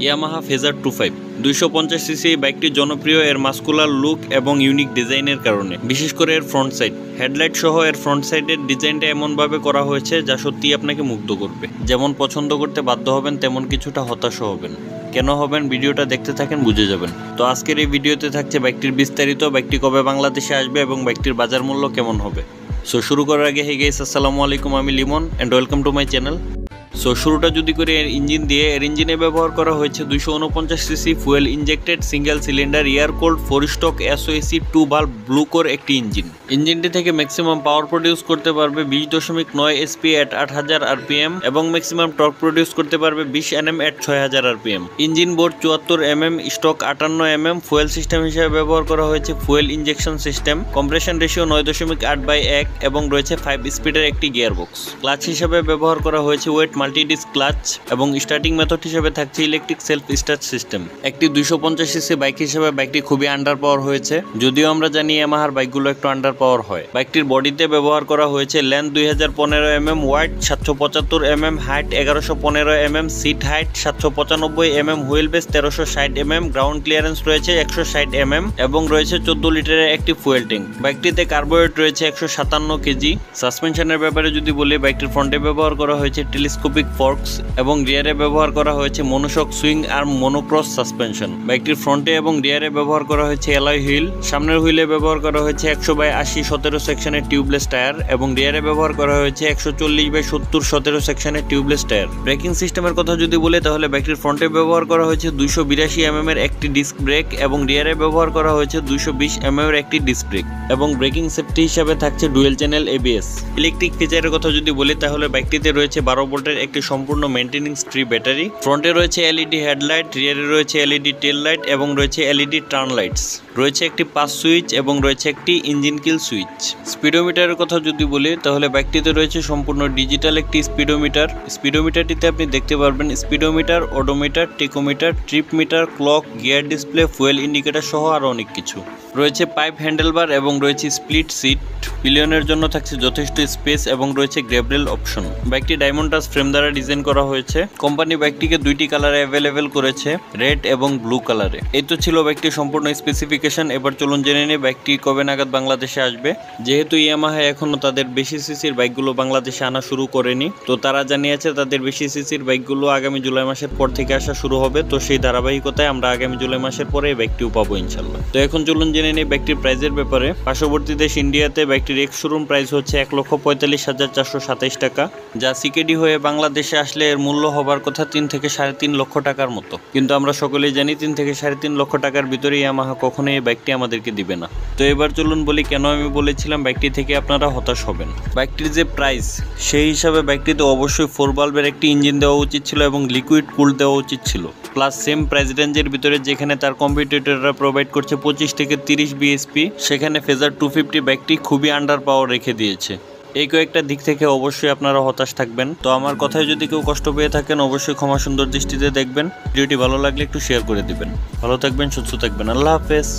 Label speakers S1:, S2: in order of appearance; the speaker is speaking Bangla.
S1: ইয়ামাহা ফেজার 25 250 সিসি বাইকটি জনপ্রিয় এর মাস্কুলার লুক এবং ইউনিক ডিজাইনের কারণে, বিশেষ করে এর ফ্রন্ট সাইড হেডলাইট সহ এর ফ্রন্ট সাইডের ডিজাইনটা এমনভাবে করা হয়েছে যা সত্যিই আপনাকে মুগ্ধ করবে। যেমন পছন্দ করতে বাধ্য হবেন তেমন কিছুটা হতাশও হবেন। কেন হবেন ভিডিওটা দেখতে থাকেন, বুঝে যাবেন। তো আজকের এই ভিডিওতে থাকছে বাইকটির বিস্তারিত, বাইকটি কবে বাংলাদেশে আসবে এবং বাইকটির বাজার মূল্য কেমন হবে। সো শুরু করার আগে হে গাইস, আসসালামু আলাইকুম, আমি Limon and welcome to my channel. So শুরুটা যদি করে এর ইঞ্জিন দিয়ে, এর ইঞ্জিনে ব্যবহার করা হয়েছে 249 CC fuel injected single cylinder air cold 4 stock SOEC 2 valve blue core একটি ইঞ্জিন। ইঞ্জিনটি থেকে ম্যাক্সিমাম পাওয়ার প্রডিউস করতে পারবে 20.9 HP এট 8000 RPM এবং ম্যাক্সিমাম টর্ক প্রডিউস করতে পারবে 20 Nm এট 6000 RPM। Engine board 74 mm, stock 58 mm। Fuel system হিসেবে ব্যবহার করা হয়েছে fuel injection system. Compression ratio 9.8/1 এবং রয়েছে 5 স্পিডের একটি গিয়ারবক্স। ক্লাচ হিসেবে ব্যবহার করা হয়েছে ওয়েট মাল্টিডিস্ক ক্লাচ এবং স্টার্টিং মেথড হিসেবে থাকছে ইলেকট্রিক সেলফ স্টার্ট সিস্টেম। একটি 250 সিসি বাইক হিসেবে বাইকটি খুবই আন্ডার পাওয়ার হয়েছে, যদিও আমরা জানি ইয়ামাহার বাইকগুলো একটু আন্ডার পাওয়ার হয়। বাইকটির বডিতে ব্যবহার করা হয়েছে length 2015 mm, wide 775 mm, height 1115 mm, seat height 795 mm, wheel base 1360 mm, ground clearance রয়েছে 160 mm এবং রয়েছে 14 লিটারের একটি ফুয়েল ট্যাঙ্ক। বাইকটিতে কার্বোরেট রয়েছে 157 কেজি। সাসপেনশনের ব্যাপারে যদি বলি, বাইকটির ফ্রন্টে ব্যবহার করা হয়েছে টেলিস্কোপিক ফর্কস এবং রিয়ারে ব্যবহার করা হয়েছে মনোশক সুইং আর্ম মনোক্রস সাসপেনশন। বাইকটির ফ্রন্টে এবং রিয়ারে ব্যবহার করা হয়েছে অ্যালয় হুইল। সামনের হুইলে ব্যবহার করা হয়েছে 100/80 17 সেকশনের টিউবলেস টায়ার এবং রিয়ারে ব্যবহার করা হয়েছে 140/70 17 সেকশনের টিউবলেস টায়ার। ব্রেকিং সিস্টেমের কথা যদি বলে, তাহলে বাইকটির ফ্রন্টে ব্যবহার করা হয়েছে 282 mm এর একটি ডিস্ক ব্রেক এবং রিয়ারে ব্যবহার করা হয়েছে 220 mm এর একটি ডিস্ক ব্রেক এবং ব্রেকিং সেফটি হিসাবে থাকছে ডুয়েল চ্যানেল ABS। ইলেকট্রিক ফিচারের কথা যদি বলি, তাহলে বাইকটিতে রয়েছে 12 ভোল্টের একটি সম্পূর্ণ মেইনটেনেন্স ফ্রি ব্যাটারি। ফ্রন্টে রয়েছে LED হেডলাইট, রিয়ারে রয়েছে LED টেল লাইট এবং রয়েছে LED টার্ন লাইটস। রয়েছে একটি পাস সুইচ এবং রয়েছে একটি ইঞ্জিন কিল সুইচ। স্পিডোমিটারের কথা যদি বলি, তাহলে বাইকটিতে রয়েছে সম্পূর্ণ ডিজিটাল একটি স্পিডোমিটার। স্পিডোমিটারটিতে আপনি দেখতে পারবেন speedometer, odometer, tachometer, trip meter, clock, gear display, fuel indicator সহ আরও অনেক কিছু। রয়েছে পাইপ হ্যান্ডেলবার এবং রয়েছে স্প্লিট সিট। পিলিয়নের জন্য থাকছে যথেষ্ট স্পেস এবং রয়েছে গ্রেবরেল অপশন। বাইকটি ডায়মন্ড টাচ ফ্রেম দ্বারা ডিজাইন করা হয়েছে। কোম্পানি বাইকটিকে দুইটি কালারে অ্যাভেলেবেল করেছে, রেড এবং ব্লু কালারে। এই তো ছিল বাইকটির সম্পূর্ণ স্পেসিফিকেশন। এবার চলুন জেনে নিই বাইকটি কবে নাগাদ বাংলাদেশে আসবে। যেহেতু ইয়ামাহা এখনো তাদের বেশি সিসির বাইকগুলো বাংলাদেশে আনা শুরু করেনি, তো তারা জানিয়েছে তাদের বেশি সিসির বাইকগুলো আগামী জুলাই মাসের পর থেকে আসা শুরু হবে। তো সেই ধারাবাহিকতায় আমরা আগামী জুলাই মাসের পরে এই বাইকটিও পাবো ইনশাল্লাহ। তো এখন চলুন জেনে নিই বাইকটির প্রাইসের ব্যাপারে। পার্শ্ববর্তী দেশ ইন্ডিয়াতে বাইকটির এক্স শোরুম প্রাইস হচ্ছে 1,45,427 টাকা, যা সিকেডি হয়ে বাংলাদেশে আসলে এর মূল্য হবার কথা 3 থেকে 3.5 লক্ষ টাকার মতো। কিন্তু আমরা সকলেই জানি 3 থেকে 3.5 লক্ষ টাকার ভিতরে ইয়ামাহা কখনোই এই বাইকটি আমাদেরকে দিবে না। তো এবার চলুন বলি কেন আমি বলেছিলাম বাইকটি থেকে আপনারা হতাশ হবেন। বাইকটির যে প্রাইস, সেই হিসাবে বাইকটিতে অবশ্যই 4 ভালভের একটি ইঞ্জিন দেওয়া উচিত ছিল এবং লিকুইড কুল দেওয়া উচিত ছিল। প্লাস সেম প্রাইস রেঞ্জের ভিতরে যেখানে তার কম্পিটিটররা প্রোভাইড করছে 25 থেকে 30 bhp, সেখানে ফেজার 250 বাইকটি খুবই আন্ডার পাওয়ার রেখে দিয়েছে। এই কয়েকটা দিক থেকে অবশ্যই আপনারা হতাশ থাকবেন। তো আমার কথায় যদি কেউ কষ্ট পেয়ে থাকেন, অবশ্যই ক্ষমা সুন্দর দৃষ্টিতে দেখবেন। ভিডিওটি ভালো লাগলে একটু শেয়ার করে দিবেন। ভালো থাকবেন, সুস্থ থাকবেন। আল্লাহ হাফেজ।